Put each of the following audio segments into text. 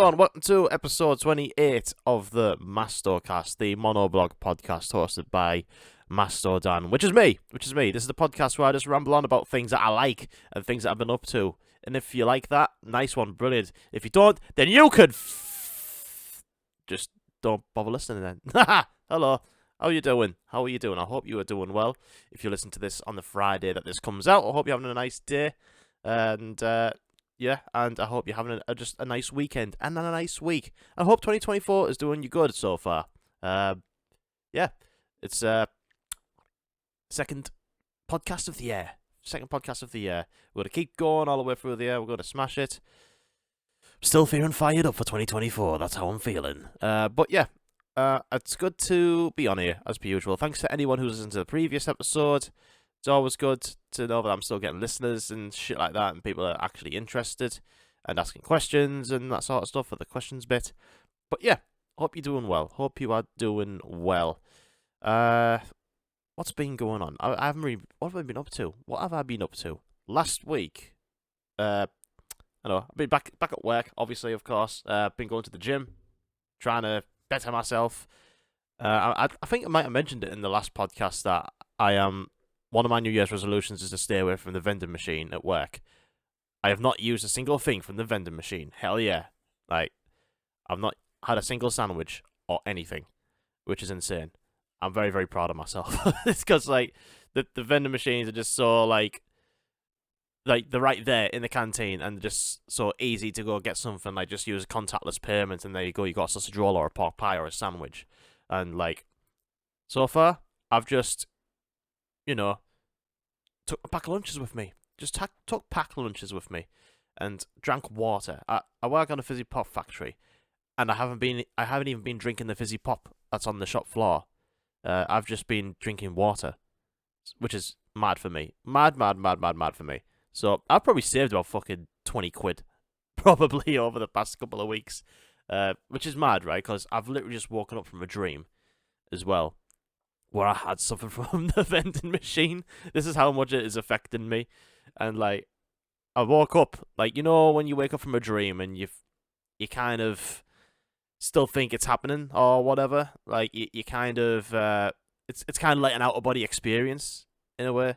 everyone? Welcome to episode 28 of the MastoCast, the monoblog podcast hosted by Masto Dan, which is me. This is the podcast where I just ramble on about things that I like and things that I've been up to. And if you like that, nice one, brilliant. If you don't, then you could just don't bother listening then. Hello. How are you doing? I hope you are doing well. If you listen to this on the Friday that this comes out, I hope you're having a nice day. And and I hope you're having just a nice weekend and a nice week. I hope 2024 is doing you good so far. It's second podcast of the year. We're going to keep going all the way through the year. We're going to smash it. Still feeling fired up for 2024. That's how I'm feeling. It's good to be on here, as per usual. Thanks to anyone who's listened to the previous episode. It's always good to know that I'm still getting listeners and shit like that, and people are actually interested and asking questions and that sort of stuff for the questions bit. But yeah, hope you're doing well. What's been going on? I haven't really. What have I been up to? Last week, I know I've been back at work. Obviously, of course, been going to the gym, trying to better myself. I think I might have mentioned it in the last podcast that one of my New Year's resolutions is to stay away from the vending machine at work. I have not used a single thing from the vending machine. Hell yeah. Like, I've not had a single sandwich or anything, which is insane. I'm very, very proud of myself. It's because, like, the vending machines are just so, like, they're right there in the canteen and just so easy to go get something. Like, just use contactless payment and there you go. You got a sausage roll or a pork pie or a sandwich. And, like, so far, I've just, took a pack of lunches with me. Took pack lunches with me, and drank water. I work on a fizzy pop factory, and I haven't even been drinking the fizzy pop that's on the shop floor. I've just been drinking water, which is mad for me. Mad for me. So I've probably saved about fucking 20 quid, probably over the past couple of weeks, which is mad, right? Because I've literally just woken up from a dream, as well, where I had something from the vending machine. This is how much it is affecting me. And, like, I woke up, like, when you wake up from a dream and you kind of still think it's happening or whatever. Like, you kind of, it's kind of like an out-of-body experience, in a way.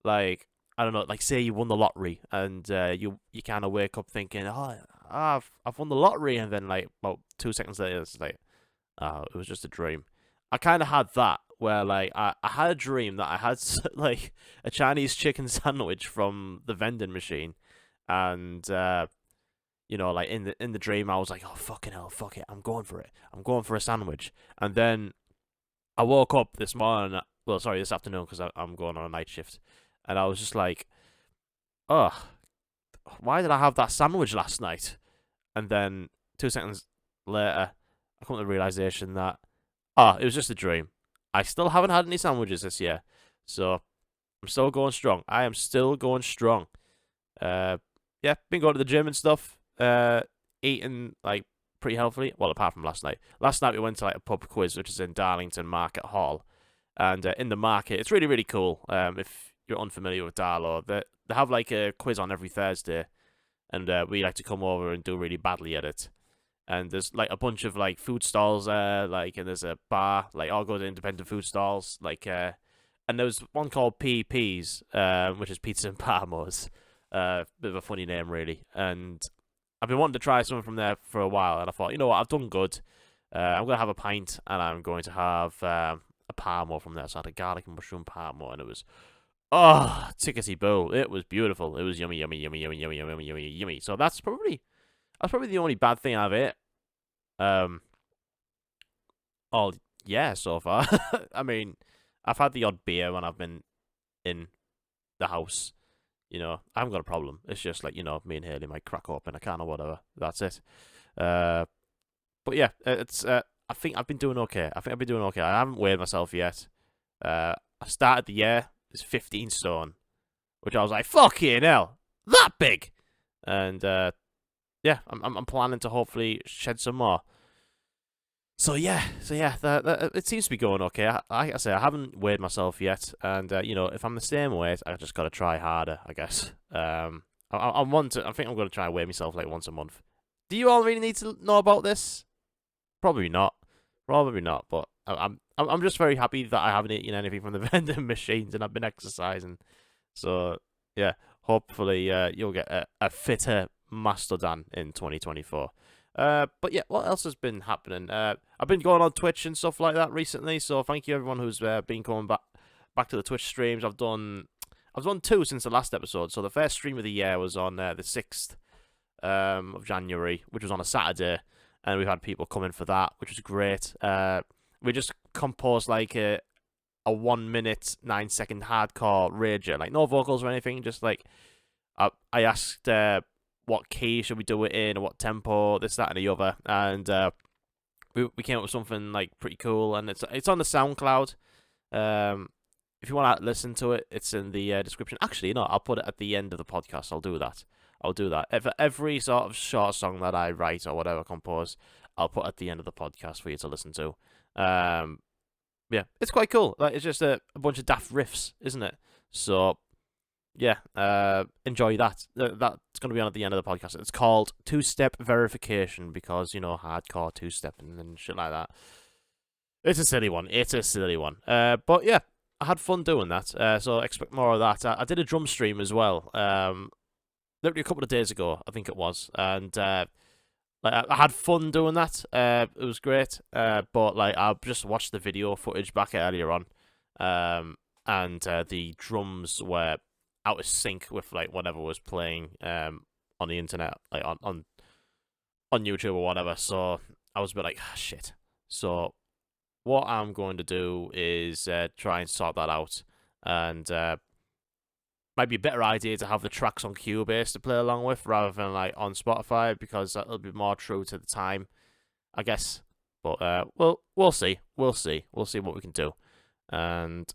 Like, I don't know, like, say you won the lottery and you kind of wake up thinking, I've won the lottery. And then, like, about 2 seconds later, it's like, oh, it was just a dream. I kind of had that, where, like, I had a dream that I had, like, a Chinese chicken sandwich from the vending machine, and, like, in the dream, I was like, oh, fucking hell, fuck it, I'm going for it. I'm going for a sandwich. And then I woke up this afternoon, because I'm going on a night shift, and I was just like, oh, why did I have that sandwich last night? And then 2 seconds later, I come to the realization that, it was just a dream. I still haven't had any sandwiches this year, so I'm still going strong. I am still going strong. Been going to the gym and stuff, eating, like, pretty healthily. Well, apart from last night. Last night we went to, like, a pub quiz, which is in Darlington Market Hall, and in the market, it's really, really cool. If you're unfamiliar with Darlow, they have, like, a quiz on every Thursday, and we like to come over and do really badly at it. And there's, like, a bunch of, like, food stalls there, like, and there's a bar, like, all good independent food stalls, like, and there was one called PP's, which is Pizza and Parmos, bit of a funny name, really, and I've been wanting to try something from there for a while, and I thought, you know what, I've done good, I'm going to have a pint, and I'm going to have, a Parmo from there. So I had a garlic and mushroom Parmo, and it was, tickety boo, it was beautiful, it was yummy, yummy, so that's probably the only bad thing I've ate. So far. I mean, I've had the odd beer when I've been in the house. I haven't got a problem. It's just like, me and Haley might crack open a can or whatever. That's it. But yeah, it's. I think I've been doing okay. I haven't weighed myself yet. I started the year as 15 stone, which I was like, fucking hell, that big. And I'm planning to hopefully shed some more. So yeah, it seems to be going okay. Like I say, I haven't weighed myself yet, and if I'm the same weight, I just got to try harder, I guess. I think I'm going to try and weigh myself like once a month. Do you all really need to know about this? Probably not. Probably not. But I'm just very happy that I haven't eaten anything from the vending machines and I've been exercising. So yeah, hopefully you'll get a fitter mastodon in 2024. But yeah, what else has been happening? I've been going on Twitch and stuff like that recently. So thank you everyone who's been coming back to the Twitch streams. I've done 2 since the last episode. So the first stream of the year was on the 6th of January, which was on a Saturday, and we've had people come in for that, which was great. We just composed like a 1 minute 9 second hardcore rager, like no vocals or anything. Just like I asked what key should we do it in, or what tempo, this, that, and the other, and we came up with something like pretty cool, and it's on the SoundCloud. If you want to listen to it, it's in the description. Actually, no, I'll put it at the end of the podcast. I'll do that. For every sort of short song that I write or whatever compose, I'll put at the end of the podcast for you to listen to. Yeah, it's quite cool. Like, it's just a bunch of daft riffs, isn't it? So yeah, enjoy that. That's going to be on at the end of the podcast. It's called Two-Step Verification because, hardcore two-step and shit like that. It's a silly one. But yeah, I had fun doing that. So expect more of that. I did a drum stream as well. Literally a couple of days ago, I think it was. And I had fun doing that. It was great. But I just watched the video footage back earlier on. And the drums were out of sync with whatever was playing on the internet, on YouTube or whatever. So I was a bit like, shit. So what I'm going to do is try and sort that out, and might be a better idea to have the tracks on Cubase to play along with rather than on Spotify, because that'll be more true to the time, I guess. But we'll see what we can do, and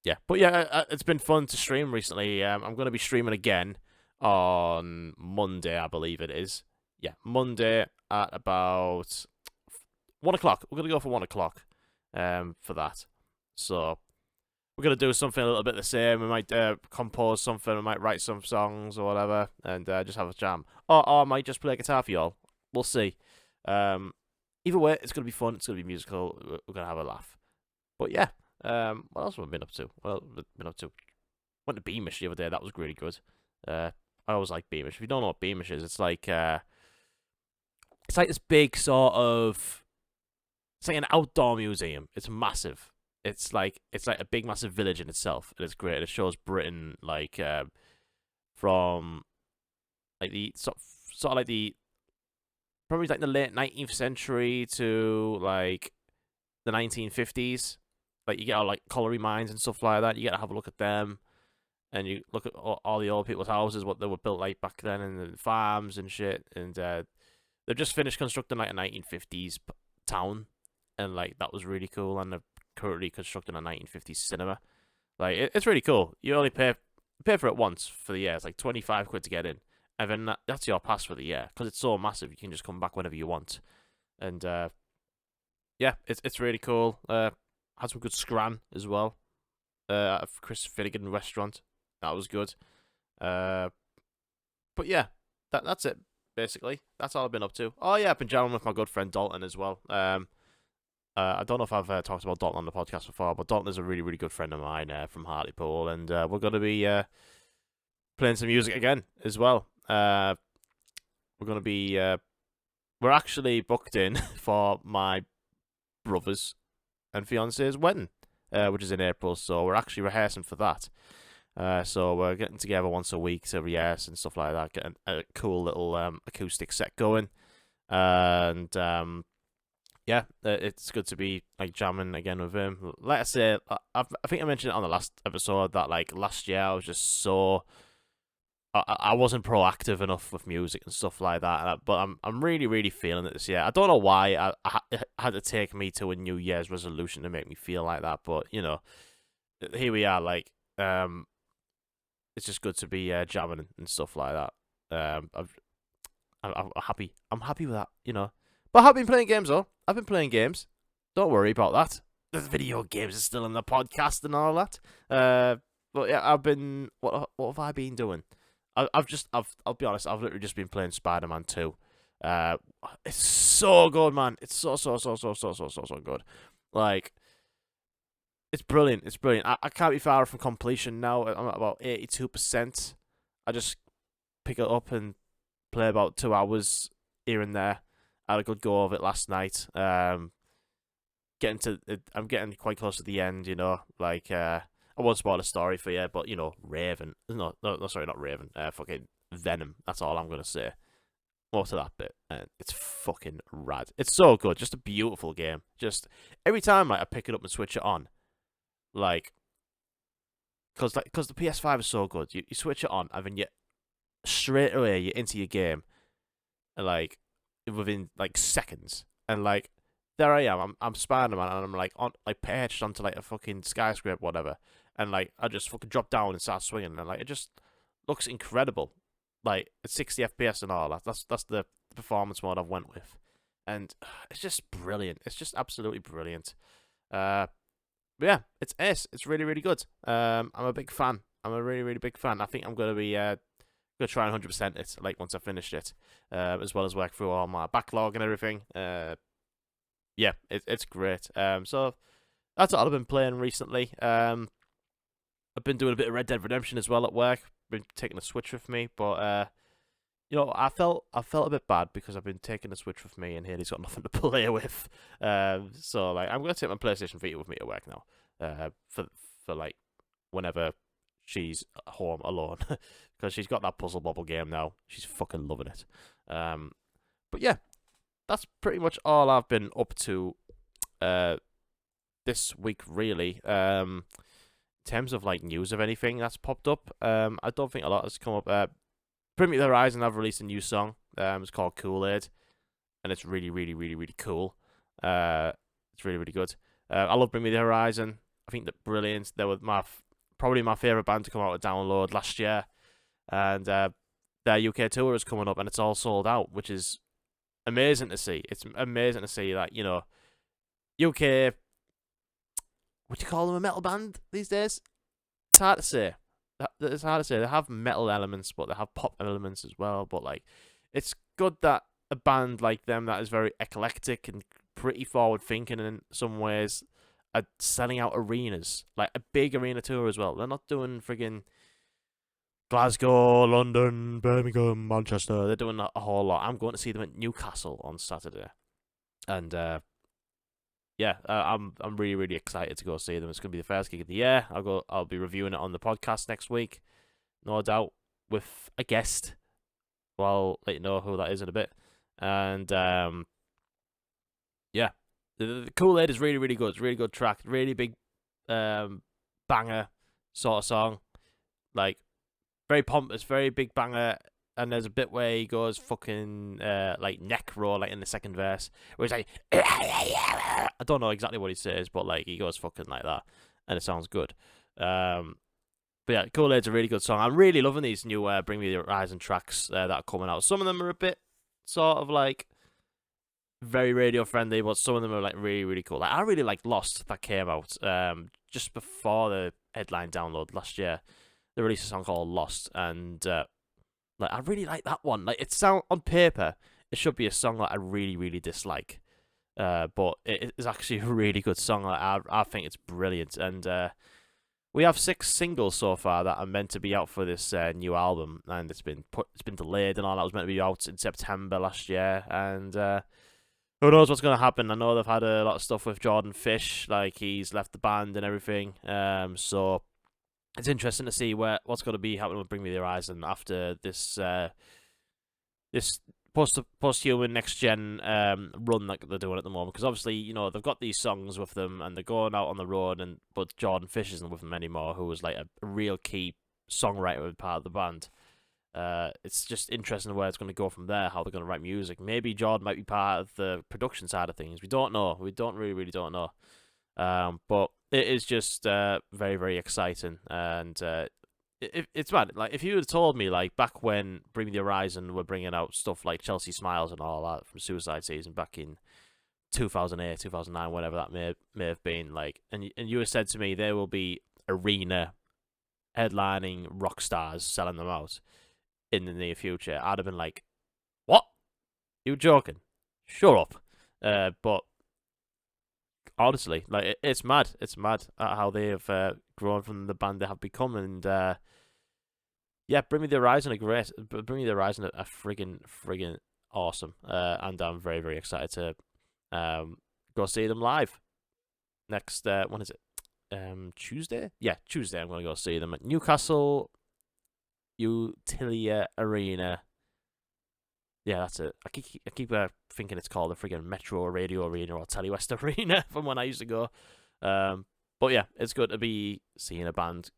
yeah. But yeah, it's been fun to stream recently. I'm going to be streaming again on Monday, I believe it is. Yeah, Monday at about 1 o'clock. We're going to go for 1 o'clock for that. So we're going to do something a little bit the same. We might compose something. We might write some songs or whatever and just have a jam. Or I might just play guitar for y'all. We'll see. Either way, it's going to be fun. It's going to be musical. We're going to have a laugh. But yeah. What else have I been up to? Went to Beamish the other day. That was really good. I always like Beamish. If you don't know what Beamish is, it's like this big sort of... It's like an outdoor museum. It's massive. It's like a big massive village in itself, and it's great. It shows Britain from the probably the late 19th century to the 1950s. You get all colliery mines and stuff like that. You get to have a look at them, and you look at all the old people's houses, what they were built back then, and the farms and shit. And they've just finished constructing a 1950s town, and that was really cool. And they're currently constructing a 1950s cinema. It's really cool. You only pay for it once for the year. It's £25 to get in, and then that's your pass for the year because it's so massive. You can just come back whenever you want, and yeah, it's really cool. Had some good scran as well. At Chris Finnegan restaurant, that was good. But yeah, that's it basically. That's all I've been up to. Oh yeah, I've been jamming with my good friend Dalton as well. I don't know if I've talked about Dalton on the podcast before, but Dalton is a really, really good friend of mine from Hartlepool, and we're going to be playing some music again as well. We're going to be... we're actually booked in for my brother's and fiance's wedding, which is in April, so we're actually rehearsing for that. So we're getting together once a week to rehearse and stuff like that, getting a cool little acoustic set going, and yeah, it's good to be jamming again with him. Like I say, I think I mentioned it on the last episode that last year I was just so I wasn't proactive enough with music and stuff like that. But I'm really, really feeling it this year. I don't know why it had to take me to a New Year's resolution to make me feel like that. But here we are. It's just good to be jamming and stuff like that. I'm happy. I'm happy with that. But I've been playing games though. I've been playing games. Don't worry about that. The video games are still in the podcast and all that. But yeah, I've been. What have I been doing? I'll be honest. I've literally just been playing Spider-Man 2. It's so good, man. It's so good. Like, it's brilliant. It's brilliant. I can't be far from completion now. I'm at about 82%. I just pick it up and play about 2 hours here and there. I had a good go of it last night. Getting to it, I'm getting quite close to the end. Like I won't spoil the story for you, but Raven. No, sorry, not Raven. Fucking Venom. That's all I'm gonna say. More to that bit, and it's fucking rad. It's so good. Just a beautiful game. Just every time I pick it up and switch it on, like, cause the PS5 is so good. You switch it on, and then you straight away you're into your game, like within like seconds, and like there I am. I'm Spider-Man, and I'm like perched onto like a fucking skyscraper, whatever, and like I just fucking drop down and start swinging, and like it just looks incredible. Like it's 60 FPS and all that. That's the performance mode I've went with, and it's just brilliant. It's just absolutely brilliant. But yeah, it's ace. It's really really good. I'm a big fan. I'm a really really big fan. I think I'm gonna be gonna try and 100% it like once I finished it, as well as work through all my backlog and everything. Yeah, it's great. So that's what I've been playing recently. I've been doing a bit of Red Dead Redemption as well at work. Been taking a Switch with me, but I felt a bit bad because I've been taking a Switch with me, and Haley's got nothing to play with. So like I'm gonna take my PlayStation Vita with me to work now. For like whenever she's home alone, because she's got that Puzzle Bobble game now. She's fucking loving it. But yeah, that's pretty much all I've been up to this week, really. In terms of like news of anything that's popped up, I don't think a lot has come up. Bring Me the Horizon have released a new song. It's called Kool-Aid, and it's really, really, really, really cool. It's really, really good. I love Bring Me the Horizon. I think they're brilliant. They were probably my favourite band to come out of Download last year, and their UK tour is coming up, and it's all sold out, which is amazing to see. It's amazing to see that UK. Would you call them a metal band these days? It's hard to say. It's hard to say. They have metal elements, but they have pop elements as well. But like, it's good that a band like them that is very eclectic and pretty forward thinking in some ways are selling out arenas, like a big arena tour as well. They're not doing friggin' Glasgow, London, Birmingham, Manchester. They're doing a whole lot. I'm going to see them at Newcastle on Saturday, and yeah, I'm really really excited to go see them. It's going to be the first gig of the year. I'll be reviewing it on the podcast next week, no doubt, with a guest. Well, I'll let you know who that is in a bit. And yeah, the Kool-Aid is really really good. It's a really good track, really big banger sort of song, like very pompous, very big banger. And there's a bit where he goes fucking like neck roll like in the second verse, where he's like I don't know exactly what he says, but like he goes fucking like that, and it sounds good. But yeah, Kool-Aid's a really good song. I'm really loving these new Bring Me the Horizon tracks that are coming out. Some of them are a bit sort of like very radio friendly, but some of them are like really really cool. Like I really like Lost that came out just before the headline download last year. They released a song called Lost, and like I really like that one. Like it sound on paper, it should be a song that I really, really dislike. But it is actually a really good song. Like I think it's brilliant. And we have 6 singles so far that are meant to be out for this new album, and it's been delayed and all. That was meant to be out in September last year, and who knows what's gonna happen? I know they've had a lot of stuff with Jordan Fish, like he's left the band and everything. So it's interesting to see what's going to be happening with Bring Me the Horizon after this this post-human next gen run that they're doing at the moment. Because obviously, they've got these songs with them and they're going out on the road, but Jordan Fish isn't with them anymore, who was like a real key songwriter and part of the band. It's just interesting where it's going to go from there, how they're going to write music. Maybe Jordan might be part of the production side of things. We don't know. We don't really don't know. But it is just very very exciting, and it's mad. Like if you had told me like back when Bring Me the Horizon were bringing out stuff like Chelsea Smiles and all that from Suicide Season back in 2008, 2009, whatever that may have been, like, and you had said to me there will be arena headlining rock stars selling them out in the near future, I'd have been like, what? You joking? Shut up. But honestly, like it's mad. It's mad at how they have grown from the band they have become, and yeah, Bring Me the Horizon are great. Bring Me the Horizon are friggin' awesome. And I'm very very excited to go see them live next. When is it? Tuesday. Yeah, Tuesday. I'm gonna go see them at Newcastle Utilia Arena. Yeah, that's it. I keep thinking it's called the friggin' Metro Radio Arena or Telewest Arena from when I used to go. But yeah, it's good to be seeing a band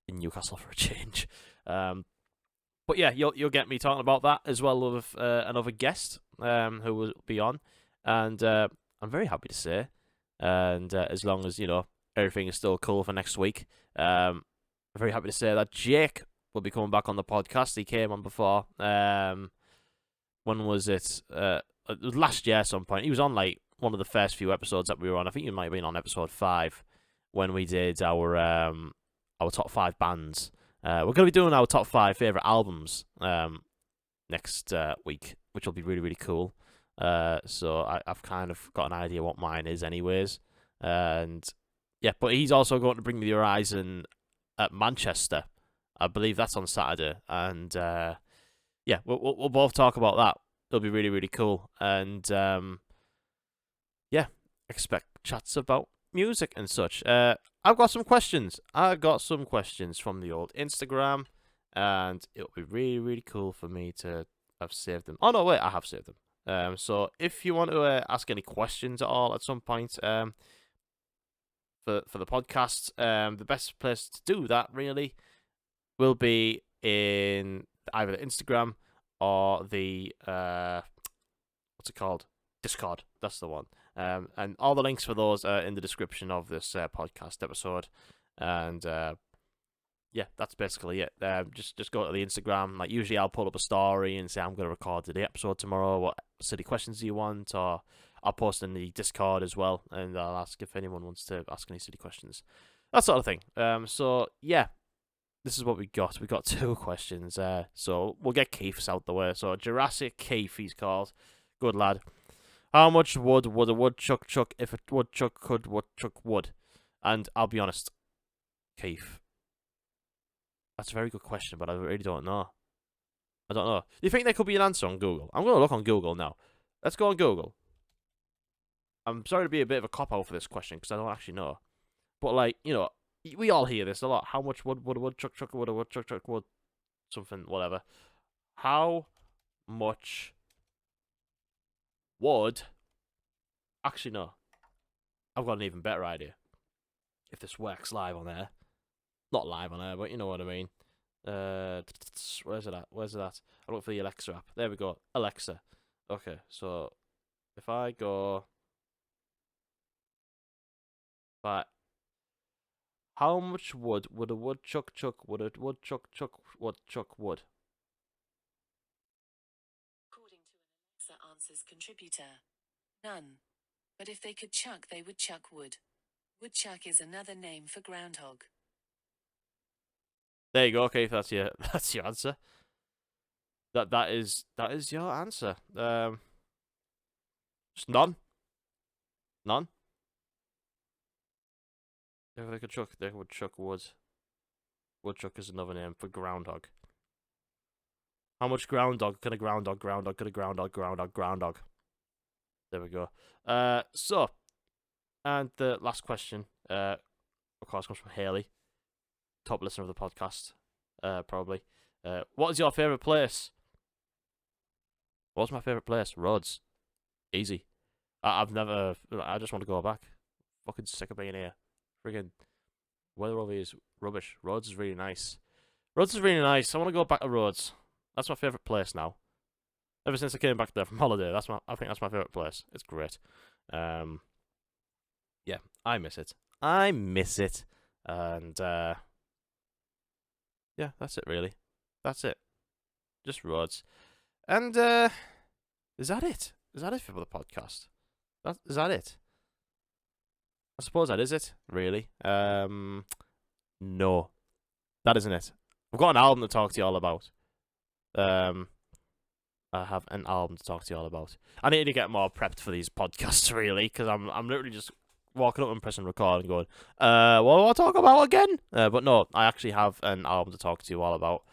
in Newcastle for a change. But yeah, you'll get me talking about that as well with another guest who will be on, and I'm very happy to say, and as long as everything is still cool for next week, I'm very happy to say that Jake will be coming back on the podcast. He came on before. When was it? It was last year at some point. He was on like one of the first few episodes that we were on. I think he might have been on episode 5 when we did our top 5 bands. We're going to be doing our top 5 favorite albums next week, which will be really really cool. So I've kind of got an idea what mine is, anyways. And yeah, but he's also going to Bring Me the Horizon at Manchester. I believe that's on Saturday, and yeah, we'll both talk about that. It'll be really really cool, and yeah, expect chats about music and such. I've got some questions. I got some questions from the old Instagram, and it'll be really really cool for me to have saved them. Oh no, wait, I have saved them. So if you want to ask any questions at all at some point, for the podcast, the best place to do that really will be in either the Instagram or the what's it called? Discord. That's the one. And all the links for those are in the description of this podcast episode. And yeah, that's basically it. Just go to the Instagram. Like usually, I'll pull up a story and say I'm going to record the episode tomorrow. What silly questions do you want? Or I'll post in the Discord as well, and I'll ask if anyone wants to ask any silly questions. That sort of thing. So yeah, this is what we got. We got 2 questions. So we'll get Keith's out the way. So Jurassic Keith, he's called. Good lad. How much wood would a woodchuck chuck if a woodchuck could woodchuck wood? And I'll be honest, Keith, that's a very good question, but I really don't know. I don't know. Do you think there could be an answer on Google? I'm going to look on Google now. Let's go on Google. I'm sorry to be a bit of a cop-out for this question, because I don't actually know. But, like, we all hear this a lot. How much wood would a woodchuck chuck would a woodchuck chuck wood? Something, whatever. How much would... Actually, no. I've got an even better idea. If this works live on air. Not live on air, but you know what I mean. Where's it at? Where's it at? I look for the Alexa app. There we go. Alexa. Okay, so if I go... But how much wood would a woodchuck chuck would a woodchuck chuck woodchuck wood? According to an Alexa Answers contributor, none. But if they could chuck, they would chuck wood. Woodchuck is another name for groundhog. There you go. Okay, that's your answer. That is your answer. Just none. None. If they could chuck, they would chuck wood. Woodchuck is another name for groundhog. How much groundhog can a groundhog? There we go. So, and the last question, of course, comes from Haley, top listener of the podcast, probably. What is your favourite place? What's my favourite place? Rhodes. Easy. I've never... I just want to go back. Fucking sick of being here. Friggin' weather over here is rubbish. Rhodes is really nice. Rhodes is really nice. I want to go back to Rhodes. That's my favourite place now. Ever since I came back there from holiday, I think that's my favourite place. It's great. Yeah, I miss it. And yeah, that's it really. That's it. Just Rhodes. And is that it? Is that it for the podcast? Is that it? I suppose that is it, really. No. That isn't it. I've got an album to talk to you all about. I have an album to talk to you all about. I need to get more prepped for these podcasts, really, because I'm literally just walking up and pressing record and going, what do I talk about again? But no, I actually have an album to talk to you all about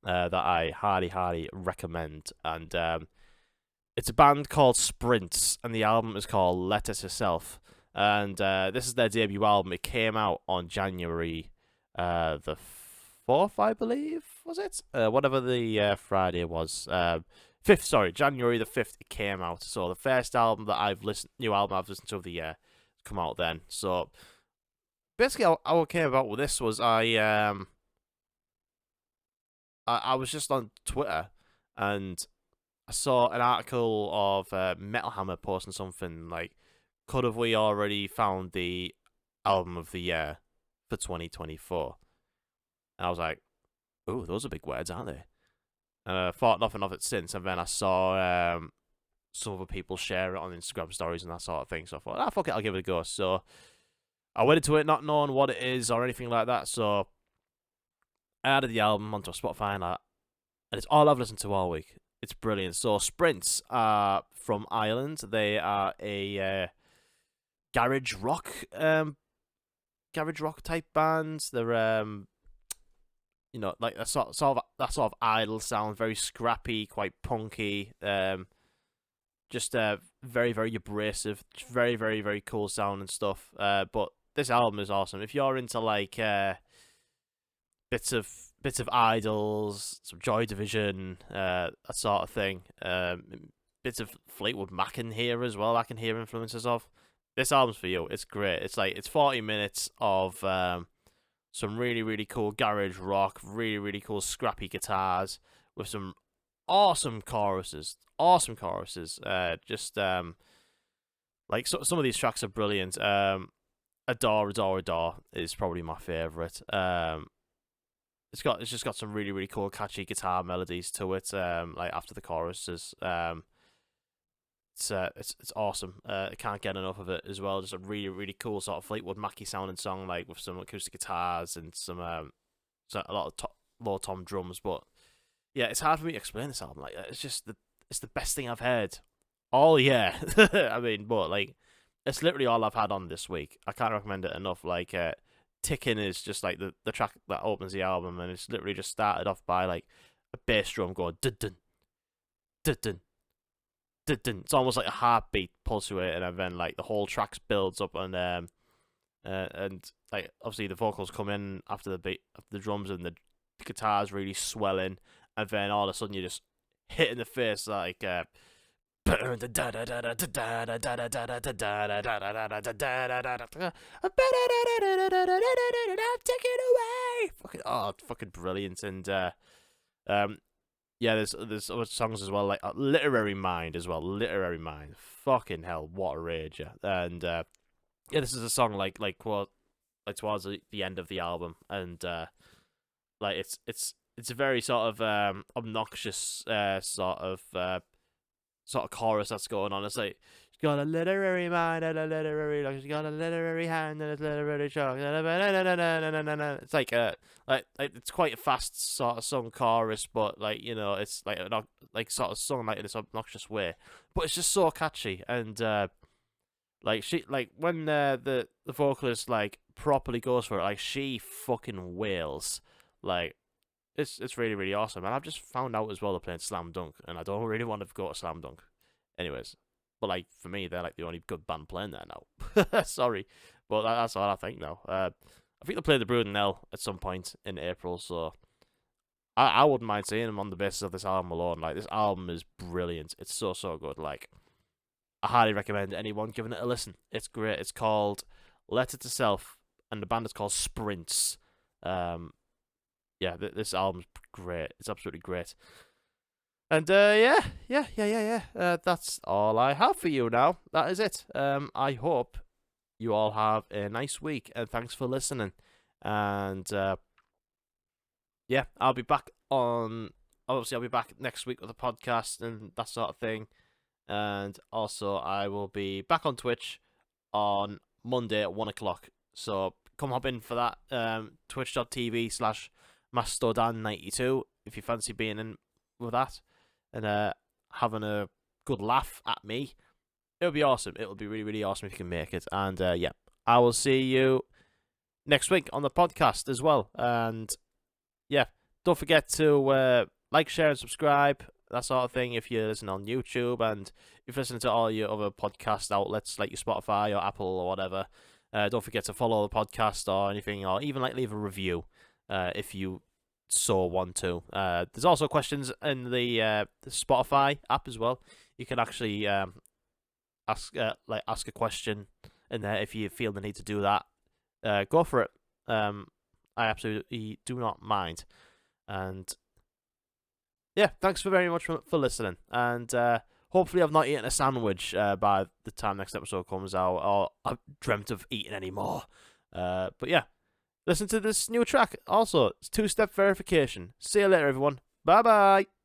that I highly recommend. And it's a band called Sprints, and the album is called Letter to Self. And this is their debut album. It came out on January the 4th, I believe, was it? Whatever the Friday was. 5th, sorry, January the 5th it came out. So the first album that new album I've listened to of the year come out then. So basically how it came about with this was I was just on Twitter and I saw an article of Metal Hammer posting something like, could have we already found the album of the year for 2024? And I was like, ooh, those are big words, aren't they? And I thought nothing of it since. And then I saw some other people share it on Instagram stories and that sort of thing. So I thought, fuck it, I'll give it a go. So I went into it not knowing what it is or anything like that. So I added the album onto Spotify and it's all I've listened to all week. It's brilliant. So Sprints are from Ireland. They are a garage rock type band. They're like that sort of idle sound, very scrappy, quite punky. Just very very abrasive, very very very cool sound and stuff. But this album is awesome. If you're into like bits of Idols, some Joy Division, that sort of thing. Bits of Fleetwood Mac in here as well. I can hear influences of. This album's for you. It's great. It's 40 minutes of some really really cool garage rock, really really cool scrappy guitars with some awesome choruses. Like some of these tracks are brilliant. Adore is probably my favorite. It's just got some really really cool catchy guitar melodies to it. Like after the choruses. It's awesome. I can't get enough of it as well. Just a really really cool sort of Fleetwood Mac sounding song, like with some acoustic guitars and some a lot of low tom drums. But yeah, it's hard for me to explain this album. Like it's the best thing I've heard all year. I mean, but like it's literally all I've had on this week. I can't recommend it enough. Like Ticking is just like the track that opens the album, and it's literally just started off by like a bass drum going dun dun dun dun. It's almost like a heartbeat pulsating, and then like the whole track builds up, and like obviously the vocals come in after the beat, after the drums, and the guitars really swelling, and then all of a sudden you just hit in the face like take it away. Fucking brilliant. And yeah, there's other songs as well, like Literary Mind as well. Literary Mind, fucking hell, what a rage. And yeah, this is a song like towards the end of the album, and like it's a very sort of obnoxious sort of chorus that's going on. It's like, she's got a literary mind and a literary, like she's got a literary hand and a literary shock. It's like it's quite a fast sort of sung chorus, but like, you know, it's like sort of sung like in this obnoxious way, but it's just so catchy. And like she, like when the vocalist like properly goes for it, like she fucking wails. Like it's really really awesome. And I've just found out as well they're playing Slam Dunk, and I don't really want to go to Slam Dunk anyways, but like for me they're like the only good band playing there now. Sorry, but that's all I think now. I think they play the Brood L at some point in April, so I wouldn't mind seeing them on the basis of this album alone. Like, this album is brilliant. It's so good. Like, I highly recommend anyone giving it a listen. It's great. It's called Letter to Self, and the band is called Sprints. Yeah, this album's great. It's absolutely great. And yeah. That's all I have for you now. That is it. I hope you all have a nice week, and thanks for listening. And yeah, I'll be back next week with a podcast and that sort of thing. And also, I will be back on Twitch on Monday at 1 o'clock. So come hop in for that. Twitch.tv/MastoDan92 if you fancy being in with that. And having a good laugh at me, it would be awesome. It would be really, really awesome if you can make it. And yeah, I will see you next week on the podcast as well. And yeah, don't forget to like, share, and subscribe, that sort of thing, if you listen on YouTube, and if you listen to all your other podcast outlets like your Spotify or Apple or whatever. Don't forget to follow the podcast or anything, or even like leave a review if you so want to. There's also questions in the Spotify app as well. You can actually ask a question in there if you feel the need to do that. Go for it. I absolutely do not mind. And yeah, thanks very much for listening. And hopefully I've not eaten a sandwich by the time next episode comes out, or I've dreamt of eating any more. But yeah, listen to this new track. Also, it's 2-step verification. See you later, everyone. Bye-bye.